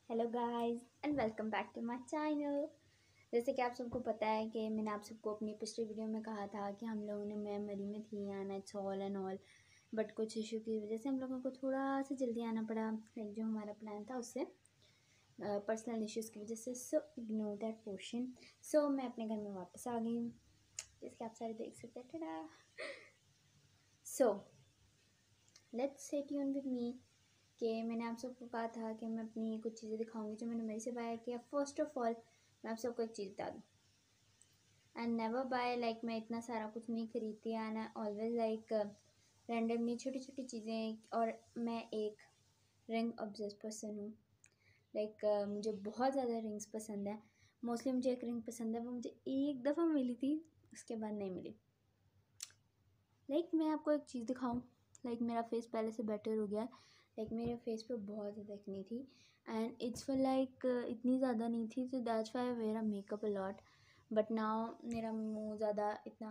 Hello guys and welcome back to my channel. जैसे कि आप सबको पता है कि मैंने आप सबको अपनी पिछली वीडियो में कहा था कि हम लोगों ने मरी में थी and it's all and all, but कुछ इशू की वजह से हम लोगों को थोड़ा सा जल्दी आना पड़ा। लाइक जो हमारा प्लान था उससे पर्सनल इश्यूज़ की वजह से, सो इग्नोर दैट पोर्शन। सो मैं अपने घर में वापस आ गई हूँ, जैसे आप सारे देख सकते हैं। So let's stay tune with me कि मैंने आप सबको कहा था कि मैं अपनी कुछ चीज़ें दिखाऊंगी जो मैंने मेरे से बाय किया। फर्स्ट ऑफ ऑल मैं आप सबको एक चीज़ बता दूँ, एंड नेवर बाय, लाइक मैं इतना सारा कुछ नहीं खरीदती and I always like randomly छोटी छोटी चीज़ें। और मैं एक रिंग ऑब्सेस पर्सन हूँ। लाइक मुझे बहुत ज़्यादा रिंग्स पसंद है। मोस्टली मुझे एक रिंग पसंद है, वो मुझे एक दफ़ा मिली थी, उसके बाद नहीं मिली। मैं आपको एक चीज़ दिखाऊं। मेरा फेस पहले से बेटर हो गया है। मेरे फेस पे बहुत ज़्यादा एक्ने थी एंड इट्स फॉर इतनी ज़्यादा नहीं थी, तो that's why I wear a makeup a lot. But now मेरा मुंह ज़्यादा इतना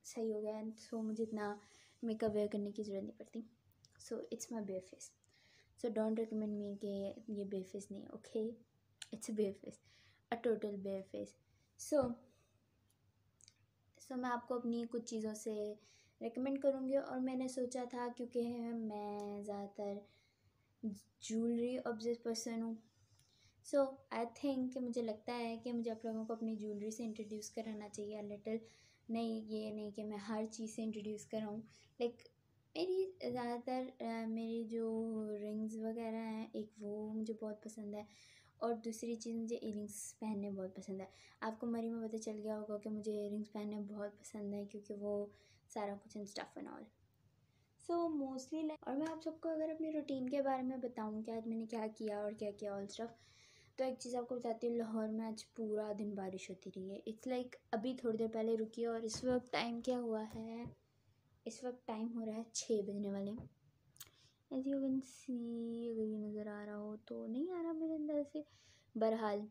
सही हो गया है, सो मुझे इतना मेकअप वेयर करने की ज़रूरत नहीं पड़ती। So it's my bare face. So don't recommend me कि ये बेयर फेस नहीं, okay? It's a bare face, a total bare face. So मैं आपको अपनी कुछ चीज़ों से रेकमेंड करूँगी। और मैंने सोचा था, क्योंकि मैं ज़्यादातर ज्वेलरी ऑब्सेस्ड पर्सन हूँ, सो आई थिंक कि मुझे लगता है कि मुझे आप लोगों को अपनी ज्वेलरी से इंट्रोड्यूस कराना चाहिए लिटिल। नहीं, ये नहीं कि मैं हर चीज़ से इंट्रोड्यूस कराऊँ। मेरी ज़्यादातर मेरी जो रिंग्स वगैरह हैं, एक वो मुझे बहुत पसंद है, और दूसरी चीज़ मुझे इयरिंग्स पहनने बहुत पसंद है। आपको मरी में पता चल गया होगा कि मुझे इयरिंग्स पहनने बहुत पसंद है, क्योंकि वो सारा कुछ and stuff and all. So mostly और मैं आप सबको अगर अपनी रूटीन के बारे में बताऊँ कि आज मैंने क्या किया और क्या किया ऑल स्टफ, तो एक चीज़ आपको बताती हूँ। लाहौर में आज पूरा दिन बारिश होती रही है। इट्स अभी थोड़ी देर पहले रुकी है, और इस वक्त टाइम क्या हुआ है? इस वक्त टाइम हो रहा है 6 बजने वाले। एज यू कैन सी, अगर ये नज़र आ रहा हो तो नहीं आ रहा मेरे अंदर से, बहरहाल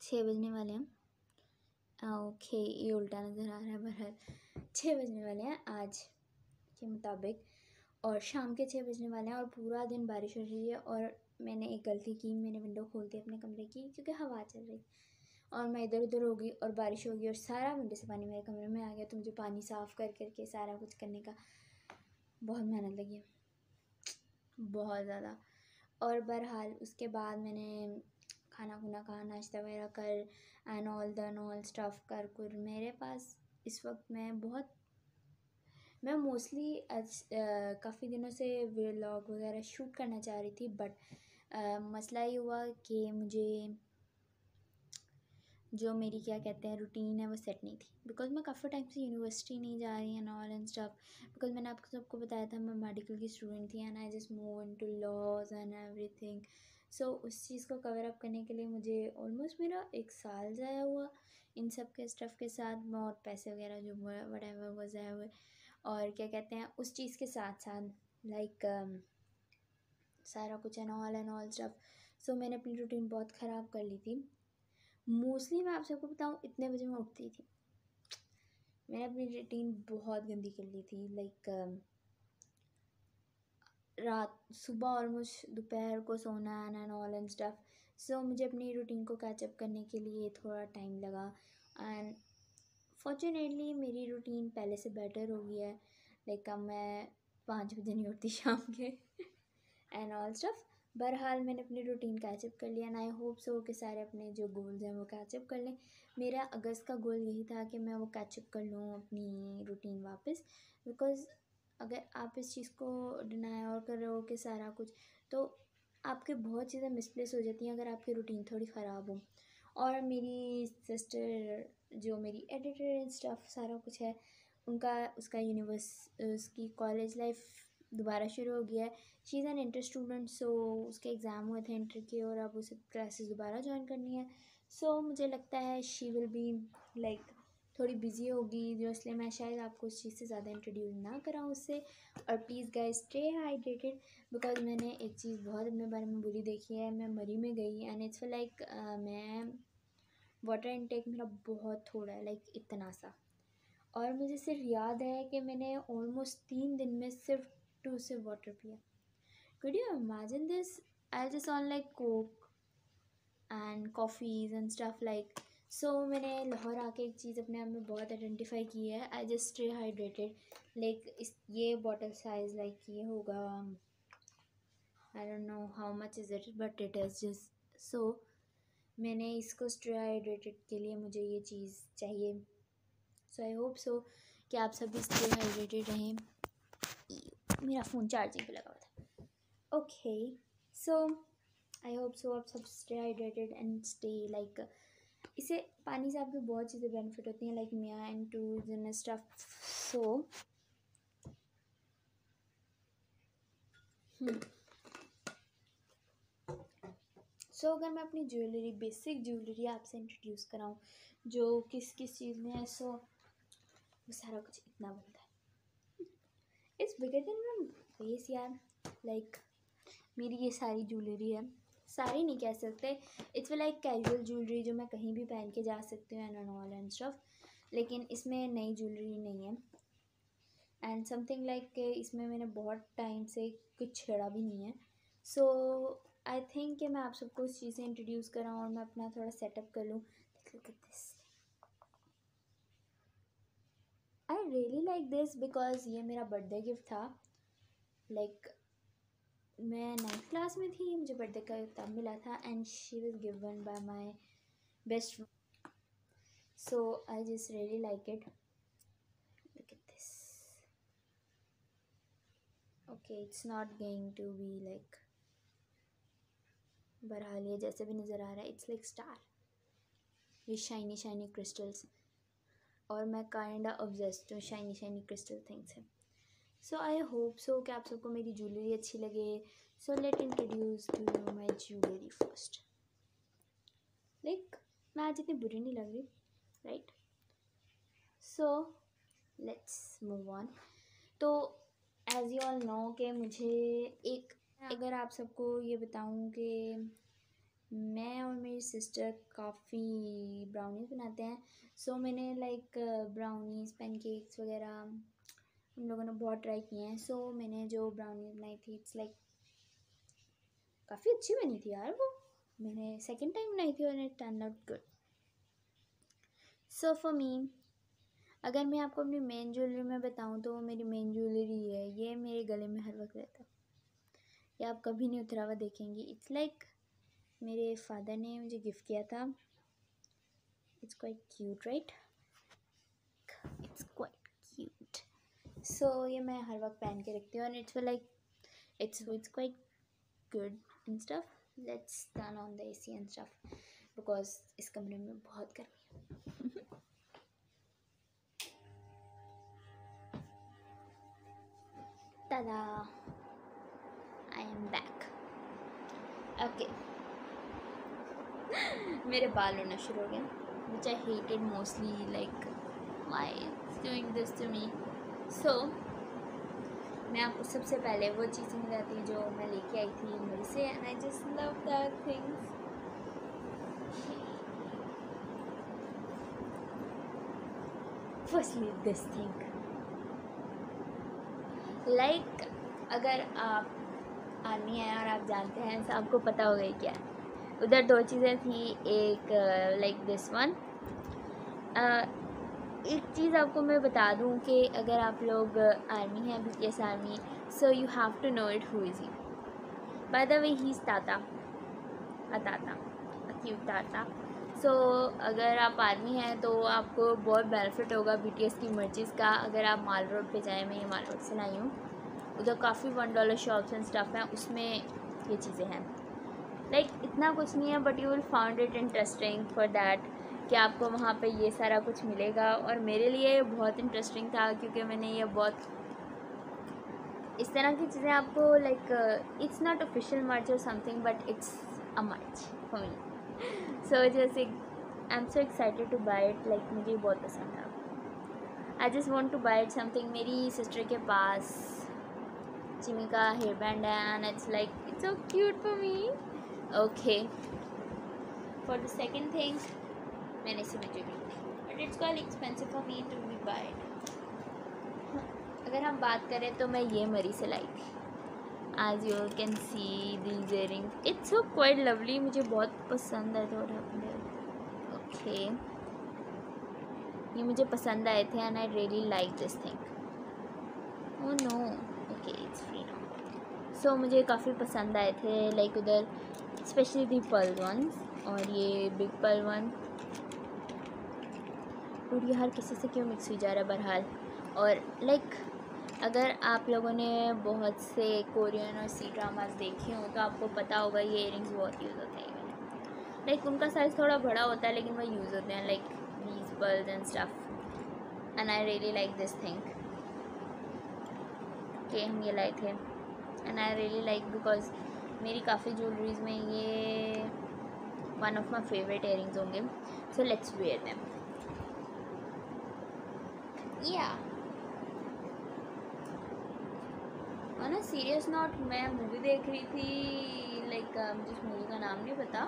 6 बजने वाले हैं। ओके, ये उल्टा नज़र आ रहा है। बहरहाल 6 बजने वाले हैं आज के मुताबिक, और शाम के 6 बजने वाले हैं, और पूरा दिन बारिश हो रही है। और मैंने एक गलती की, मैंने विंडो खोल दी अपने कमरे की, क्योंकि हवा चल रही, और मैं इधर उधर हो गई और बारिश हो गई और सारा विंडो से पानी मेरे कमरे में आ गया। तो मुझे पानी साफ़ कर करके सारा कुछ करने का बहुत मेहनत लगी, बहुत ज़्यादा। और बहरहाल उसके बाद मैंने खाना खुना खा, नाश्ता वगैरह कर एंड ऑल स्टफ़ कर मेरे पास इस वक्त मैं मोस्टली काफ़ी दिनों से व्लॉग वगैरह शूट करना चाह रही थी, बट मसला ये हुआ कि मुझे जो मेरी क्या कहते हैं रूटीन है वो सेट नहीं थी, बिकॉज मैं काफ़ी टाइम से यूनिवर्सिटी नहीं जा रही and all and stuff. Because मैंने आपको सबको बताया था मैं मेडिकल की स्टूडेंट थी and I just move into lodge and everything. So उस चीज़ को कवर अप करने के लिए मुझे ऑलमोस्ट मेरा 1 साल ज़ाया हुआ इन सब के स्टफ़ के साथ, और पैसे वगैरह जो वटेवर वो ज़ाया हुए। और क्या कहते हैं उस चीज़ के साथ साथ सारा कुछ एंड ऑल स्टफ। सो मैंने अपनी रूटीन बहुत ख़राब कर ली थी। मोस्टली मैं आप सबको बताऊँ, इतने बजे मैं उठती थी। मैंने अपनी रूटीन बहुत गंदी कर ली थी। रात सुबह ऑलमोस्ट दोपहर को सोना एंड ऑल एंड स्टफ। सो मुझे अपनी रूटीन को कैचअप करने के लिए थोड़ा टाइम लगा, एंड फॉर्चुनेटली मेरी रूटीन पहले से बेटर हो गई है। अब मैं 5 बजे नहीं उठती शाम के एंड ऑल स्टफ। बहरहाल मैंने अपनी रूटीन कैचअप कर लिया एंड आई होप सो कि सारे अपने जो गोल्स हैं वो कैचअप कर लें। मेरा अगस्त का गोल यही था कि मैं वो कैचअप कर लूँ अपनी रूटीन वापस। बिकॉज़ अगर आप इस चीज़ को डिनाई और कर रहे हो कि सारा कुछ, तो आपके बहुत चीज़ें मिसप्लेस हो जाती हैं अगर आपकी रूटीन थोड़ी ख़राब हो। और मेरी सिस्टर जो मेरी एडिटर एंड स्टफ सारा कुछ है, उनका उसका उसकी कॉलेज लाइफ दोबारा शुरू हो गया है। She is an inter student, so उसके एग्ज़ाम हुए थे इंटर के, और अब उसे क्लासेस दोबारा ज्वाइन करनी है। सो मुझे लगता है शी विल बी थोड़ी बिजी होगी, जो इसलिए मैं शायद आपको उस चीज़ से ज़्यादा इंट्रोड्यूस ना कराऊँ उससे। और please guys stay hydrated, because मैंने एक चीज़ बहुत अपने बारे में बुरी देखी है। मैं मरी में गई एंड इट्स मैं वाटर इनटेक मेरा बहुत थोड़ा है, इतना सा। और मुझे सिर्फ याद है कि मैंने ऑलमोस्ट 3 दिन में सिर्फ 2 सिप वाटर पिया। Could you imagine this? I just on like coke and coffees and stuff like. So मैंने लाहौर आके एक चीज़ अपने आप में बहुत आइडेंटिफाई की है, I just stay hydrated. Like इस ये बॉटल साइज़ लाइक ये होगा, आई don't know how much is it but it is just so. मैंने इसको स्टे हाइड्रेटेड के लिए मुझे ये चीज़ चाहिए। सो आई होप सो कि आप सभी स्टे हाइड्रेटेड रहें। मेरा फ़ोन चार्जिंग पे लगा हुआ था। Okay, so I hope so आप सब stay hydrated and stay like, इसे पानी से आपकी बहुत चीज़ें बेनिफिट होती हैं लाइक मिया एंड टूज एंड स्टफ। सो अगर मैं अपनी ज्वेलरी, बेसिक ज्वेलरी आपसे इंट्रोड्यूस कराऊँ जो किस किस चीज़ में है, सो वो सारा कुछ इतना बनता है। It's bigger than my face यार। लाइक मेरी ये सारी ज्वेलरी है, सारी नहीं कह सकते, इट्स लाइक कैजुअल ज्वेलरी जो मैं कहीं भी पहन के जा सकती हूँ एंड ऑल एंड स्टफ। लेकिन इसमें नई ज्वेलरी नहीं है एंड समथिंग लाइक इसमें मैंने बहुत टाइम से कुछ छेड़ा भी नहीं है। सो आई थिंक कि मैं आप सबको इस चीज़ से इंट्रोड्यूस कराऊँ और मैं अपना थोड़ा सेटअप कर लूँ। Look at this, I really like this because ये मेरा बर्थडे गिफ्ट था। लाइक मैं 9th क्लास में थी, मुझे बर्थडे का तब मिला था and she was given by my best. So I just really like it. Look at this. Okay, it's not going to be like, बहरहाल ये जैसे भी नज़र आ रहा है, इट्स लाइक स्टार, ये शाइनी शाइनी क्रिस्टल्स, और मैं काइंड ऑफ ऑब्सेस्ड हूँ शाइनी शाइनी क्रिस्टल थिंग्स है। सो आई होप सो कि आप सबको मेरी ज्वेलरी अच्छी लगे। So let introduce to you my jewellery first. Like मैं आज इतनी बुरी नहीं लग रही, right? So let's move on. तो एज यू ऑल नो कि मुझे एक, अगर आप सबको ये बताऊं कि मैं और मेरी सिस्टर काफ़ी ब्राउनीज़ बनाते हैं। सो मैंने लाइक ब्राउनीज़, पैनकेक्स वगैरह हम लोगों ने बहुत ट्राई किए हैं। सो मैंने जो ब्राउनीज़ बनाई थी, इट्स लाइक काफ़ी अच्छी बनी थी यार वो। मैंने सेकंड टाइम बनाई थी और it turn out good. So for me, अगर मैं आपको अपनी मेन ज्वेलरी में बताऊं तो मेरी मेन ज्वेलरी है, ये मेरे गले में हर वक्त रहता है, ये आप कभी नहीं उतरा हुआ देखेंगी। इट्स लाइक मेरे फादर ने मुझे गिफ्ट किया था। It's quite cute, right? It's quite cute. So ये मैं हर वक्त पहन के रखती हूँ और it's like it's quite good and stuff. Let's turn on the AC and stuff because इस कमरे में बहुत गर्मी है। tada, I am back. Okay. मेरे बाल होना शुरू हो गए, which I hated mostly, like why it's doing this to me. So मैं आपको सबसे पहले वो चीज़ मिलाती हूँ जो मैं लेके आई थी मेरे से, and I just love that things. Firstly this thing, like अगर आप आर्मी हैं और आप जानते हैं तो आपको पता हो गई क्या, उधर दो चीज़ें थी। एक लाइक दिस वन, एक चीज़ आपको मैं बता दूं कि अगर आप लोग आर्मी हैं, BTS army, so you have to know it who is he. By the way he is Tata, cute Tata. So अगर आप आर्मी हैं तो आपको बहुत बेनिफिट होगा BTS की मर्चेज़ का। अगर आप माल रोड पे जाएँ, मैं ये माल रोड से लाई हूँ, उधर काफ़ी $1 शॉप्स एंड स्टफ हैं, उसमें ये चीज़ें हैं। लाइक इतना कुछ नहीं है but you will found it interesting for that कि आपको वहाँ पे ये सारा कुछ मिलेगा। और मेरे लिए बहुत इंटरेस्टिंग था क्योंकि मैंने ये बहुत इस तरह की चीज़ें आपको लाइक इट्स नॉट ऑफिशियल मर्च और समथिंग बट इट्स अ मर्च फॉर मी। सो जैसे I am so excited to buy it, like मुझे बहुत पसंद था। I just want to buy it something. मेरी सिस्टर के पास चिमी का हेयर बैंड है and it's like it's so cute for me. Okay, for the second thing मैंने इसे मुझे ली but it's quite expensive for me to be buy. अगर हम बात करें तो मैं ये मरी से लाई थी। as you all can see these earrings, it's so quite lovely. मुझे बहुत पसंद है थोड़ा ओके ये मुझे पसंद आए थे and I really like this thing. Oh no, okay it's free now. So मुझे काफ़ी पसंद आए थे लाइक उधर स्पेशली दी पर्ल वंस और ये बिग पर्ल वन. और ये हर किसी से क्यों मिक्स हो जा रहा है बहरहाल. और लाइक अगर आप लोगों ने बहुत से कोरियन और सी ड्रामास देखे हों तो आपको पता होगा ये इयरिंग्स बहुत यूज़ होते हैं. लाइक उनका साइज़ थोड़ा बड़ा होता है लेकिन वो यूज़ होते हैं like these pearls and stuff. And I really like this thing कि हम ये लाए थे. And I really like because मेरी काफ़ी ज्वेलरीज में ये one of my favourite earrings होंगे. So let's wear them. या ऑन अ सीरियस नोट मैं मूवी देख रही थी लाइक मुझे उस मूवी का नाम नहीं पता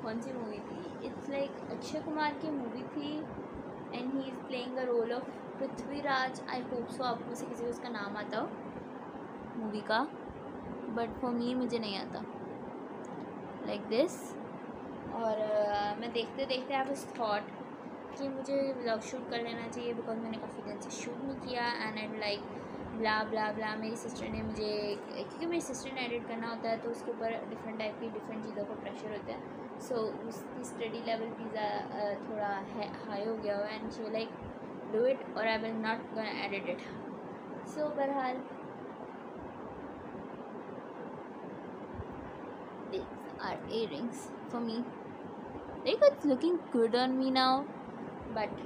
कौन सी मूवी थी. इट्स लाइक अक्षय कुमार की मूवी थी and he is playing a role of Prithviraj. I hope so आप में से किसी को उसका नाम आता हो मूवी का बट फॉर मी मुझे नहीं आता लाइक दिस. और मैं देखते देखते आई वाज थॉट कि मुझे व्लॉग शूट कर लेना चाहिए बिकॉज मैंने काफ़ी दिन से शूट नहीं किया एंड आई लाइक ब्ला ब्ला ब्ला. मेरी सिस्टर ने मुझे क्योंकि मेरी सिस्टर ने एडिट करना होता है तो उसके ऊपर डिफरेंट टाइप की डिफरेंट चीज़ों का प्रेशर होता है. सो उसकी स्टडी लेवल भी थोड़ा हाई हो गया हुआ and she like do it और I will not gonna edit it. So बहरहाल these are earrings for me. Like it's looking good on me now but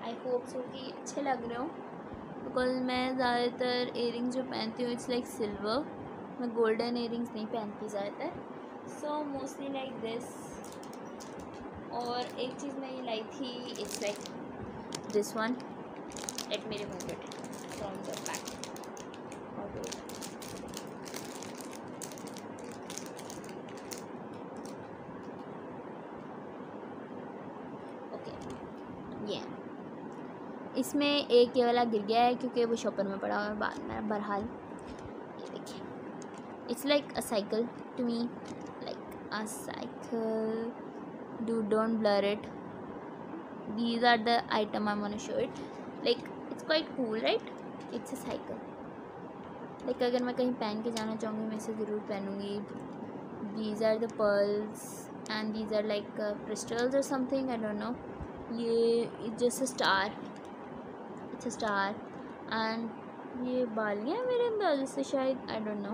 I hope so कि अच्छे लग रहे हो बिकॉज मैं ज़्यादातर earrings जो पहनती हूँ इट्स लाइक सिल्वर. मैं गोल्डन earrings नहीं पहनती ज़्यादातर. So mostly like this. और एक चीज़ मैं ये लाई थी it's like this one. Let me remove it from the pack. इसमें एक ये वाला गिर गया है क्योंकि वो शॉपर में पड़ा हुआ है बाद में. बहरहाल ये देखिए it's like a cycle to me like a cycle. Don't blur it. These are the item I want to show it. Like it's quite cool right. It's a cycle. Like अगर मैं कहीं पहन के जाना चाहूँगी मैं इसे ज़रूर पहनूँगी. These are the pearls and these are like crystals और समथिंग आई डोंट नो. ये just a star. Star and ये बालियाँ मेरे अंदाज़े से शायद आई डोंट नो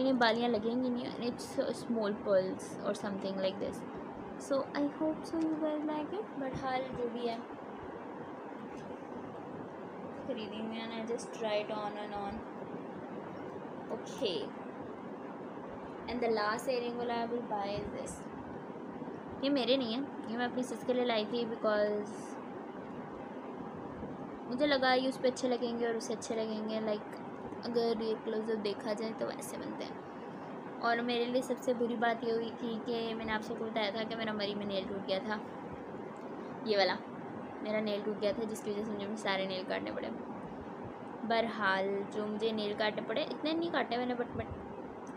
ये बालियाँ लगेंगी नहीं. इट्स स्मॉल पर्ल्स और something like this. So I hope so you guys like it. But हाल जो भी है खरीदी मैंने just try it on and on. Okay and the last earring वाला I will buy is this. ये मेरे नहीं है ये मैं अपनी सिस्टर के लिए लाई थी बिकॉज मुझे लगा ये उस पर अच्छे लगेंगे और उसे अच्छे लगेंगे. लाइक अगर ये क्लोजअप देखा जाए तो वैसे बनते हैं. और मेरे लिए सबसे बुरी बात ये हुई थी कि मैंने आप सबको बताया था कि मेरा मरी में नेल टूट गया था. ये वाला मेरा नेल टूट गया था जिसकी वजह से मुझे सारे नेल काटने पड़े. बहरहाल जो मुझे नेल काटने पड़े इतने नहीं काटे मैंने बट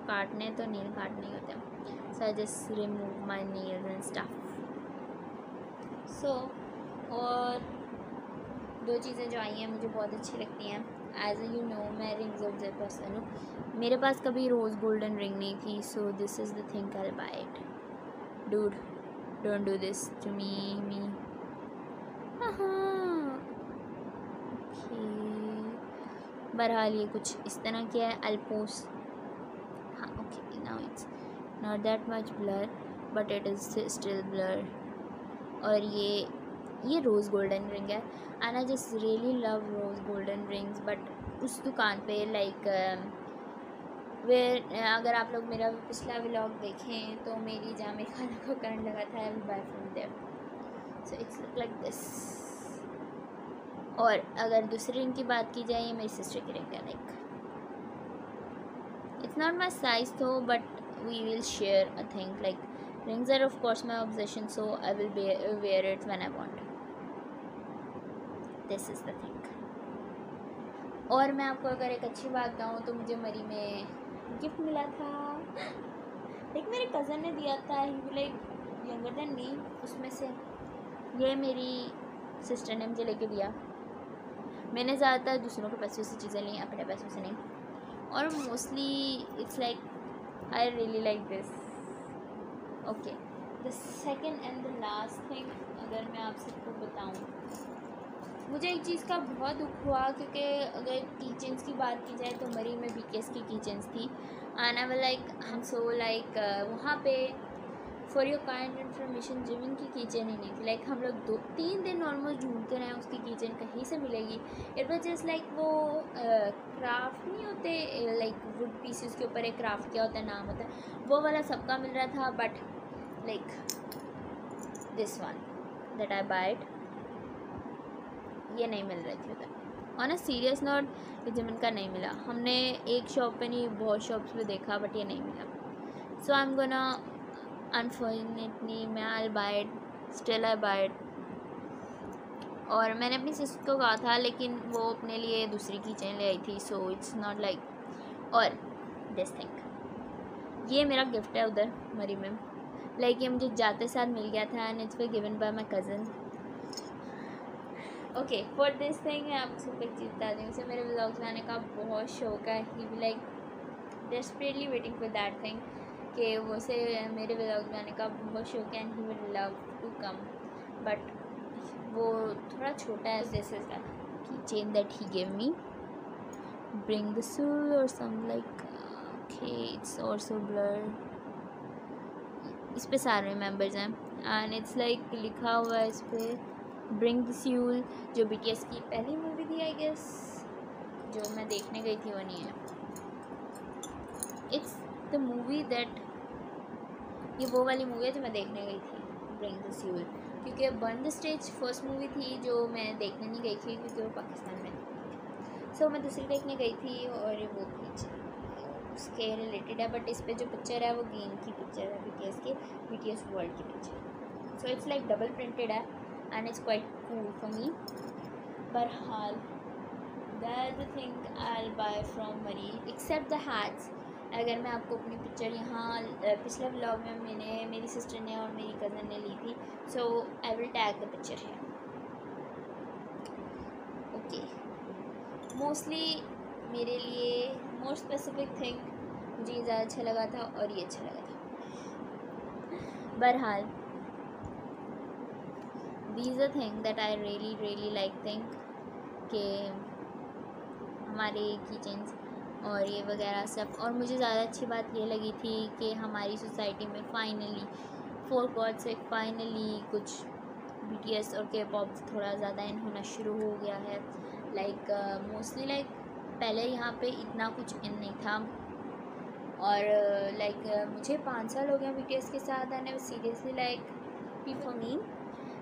काटने तो नेल काटने ही होते हैं. So I just remove my nails and stuff. So और दो चीज़ें जो आई हैं मुझे बहुत अच्छी लगती हैं. एज यू नो मैं रिंग्स ऑफ द पर्सन हूँ. मेरे पास कभी रोज़ गोल्डन रिंग नहीं थी. So this is the thing I buy it. Dude don't do this to me. बहरहाल ये कुछ इस तरह किया है. I post. हाँ okay now it's not that much blur but it is still blur. और ये रोज़ गोल्डन रिंग है and I just really love rose golden rings. But उस दुकान पे लाइक वेयर अगर आप लोग मेरा पिछला व्लॉग देखें तो मेरी जहाँ मेरे खाना को करंट लगा था I will buy from there. So it's look like this. और अगर दूसरी रिंग की बात की जाए ये मेरी सिस्टर की रिंग है. Like it's not my size tho but we will share a thing. Like rings are of course my obsession so I will wear it when I want. This is the thing. और मैं आपको अगर एक अच्छी बात बताऊँ तो मुझे मरी में गिफ्ट मिला था, एक मेरे कज़न ने दिया था, ही लाइक यंगर देन मी। उसमें से ये मेरी सिस्टर ने मुझे लेके दिया। मैंने ज़्यादातर दूसरों के पैसों से चीज़ें ली, अपने पैसों से नहीं, और mostly it's like I really like this. Okay, the second and the last thing अगर मैं आप सबको बताऊँ, मुझे एक चीज़ का बहुत दुख हुआ, क्योंकि अगर कीचेंस की बात की जाए तो मरी में BTS की कीचेंस थी, एंड आई वाज लाइक हम सो लाइक वहाँ पे for your kind information Jimin की कीचेन ही नहीं थी। लाइक हम लोग 2-3 दिन ऑलमोस्ट ढूंढते रहे उसकी कीचेन कहीं से मिलेगी। इट वाज जस्ट लाइक वो क्राफ्ट नहीं होते, लाइक वुड पीसेस के ऊपर एक क्राफ्ट किया होता है, नाम होता है, वो वाला सबका मिल रहा था, but like this one that I bite ये नहीं मिल रही थी उधर। ऑन अ सीरियस नोट, ये जिमिन का नहीं मिला। हमने एक शॉप पे नहीं बहुत शॉप्स पे देखा, बट ये नहीं मिला। So I am gonna unfortunately मैं I buy it, still I buy it. और मैंने अपनी सिस्टर को कहा था, लेकिन वो अपने लिए दूसरी कीचेन ले आई थी, सो इट्स नॉट लाइक। और दिस थिंग ये मेरा गिफ्ट है उधर मरी में, लाइक ये मुझे जाते साथ मिल गया था, and it's given by my cousin. Okay, for this thing मैं आप सबको एक चीज़ बता दूँ, उसे मेरे व्लॉग्स बनाने का बहुत शौक है। ही भी like desperately waiting for that thing, कि वो से मेरे व्लॉग बनाने का बहुत शौक है, and he will love to come, but वो थोड़ा छोटा है। This is the keychain that he give me, bring the soul और some like, okay it's also blur. इस पे सारे मेंबर्स हैं, एंड इट्स लाइक लिखा हुआ है इस पे ब्रिंग द सोल, जो BTS की पहली मूवी थी आई गेस, जो मैं देखने गई थी, वो नहीं है। इट्स द मूवी दैट, ये वो वाली मूवी है जो मैं देखने गई थी, ब्रिंग द सोल, क्योंकि burn the stage first movie थी जो मैं देखने नहीं गई थी क्योंकि वो पाकिस्तान में थी। सो मैं दूसरी देखने गई थी, और वो उसके रिलेटेड है, बट इस पे जो पिक्चर है वो गेम की पिक्चर है, BTS के, BTS वर्ल्ड की picture. So it's like double printed है, and it's quite cool for me. बहरहाल that the thing I will buy from मरी, एक्सेप्ट द हैट्स। अगर मैं आपको अपनी पिक्चर यहाँ पिछले व्लॉग में मैंने, मेरी सिस्टर ने और मेरी कज़न ने ली थी, so I will tag the picture है। ओके, मोस्टली मेरे लिए मोर स्पेसिफिक थिंग मुझे ये ज़्यादा अच्छा लगा था, और ये अच्छा लगा था। बहरहाल these a thing that I really like think, कि हमारे किचन्स और ये वगैरह सब। और मुझे ज़्यादा अच्छी बात ये लगी थी कि हमारी सोसाइटी में फाइनली फॉर गॉड से फाइनली कुछ BTS और K-pop थोड़ा ज़्यादा इन होना शुरू हो गया है। लाइक मोस्टली लाइक पहले यहाँ पे इतना कुछ इन नहीं था, और लाइक मुझे 5 साल हो गए BTS के साथ, and seriously like for me,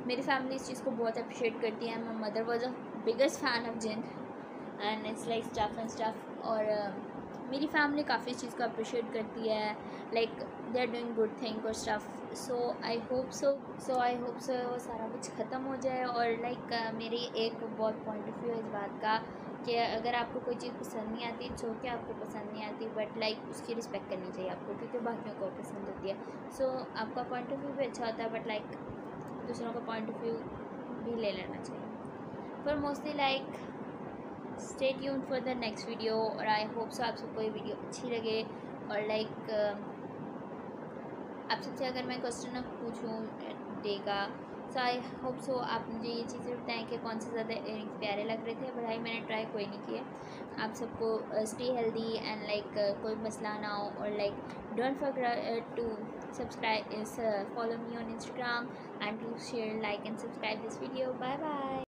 मेरी फैमिली इस चीज़ को बहुत अप्रिशिएट करती है। My mother was a biggest fan of Jin, and it's like stuff and stuff. और मेरी फैमिली काफ़ी चीज़ को अप्रिशिएट करती है, like they are doing good thing और stuff. So I hope so वो सारा कुछ ख़त्म हो जाए। और लाइक मेरी एक बहुत पॉइंट ऑफ व्यू है इस बात का, कि अगर आपको कोई चीज़ पसंद नहीं आती, सो क्या आपको पसंद नहीं आती, बट लाइक उसकी रिस्पेक्ट करनी चाहिए आपको, क्योंकि बाकियों को पसंद होती है। सो आपका पॉइंट ऑफ व्यू भी अच्छा होता है, बट लाइक दूसरों का पॉइंट ऑफ व्यू भी ले लेना चाहिए। पर mostly like stay tuned for the next video, और आई होप सो आप सबको ये वीडियो अच्छी लगे। और लाइक आप सबसे अगर मैं क्वेश्चन पूछूँ डे का, सो आई होप सो आप मुझे ये चीज़ें बताएं कि कौन से ज़्यादा इयरिंग्स प्यारे लग रहे थे। भाई मैंने ट्राई कोई नहीं किया। आप सबको स्टे हेल्दी एंड लाइक कोई मसला ना हो, और like don't forget to subscribe, follow me on Instagram, and to share, like and subscribe this video. Bye bye.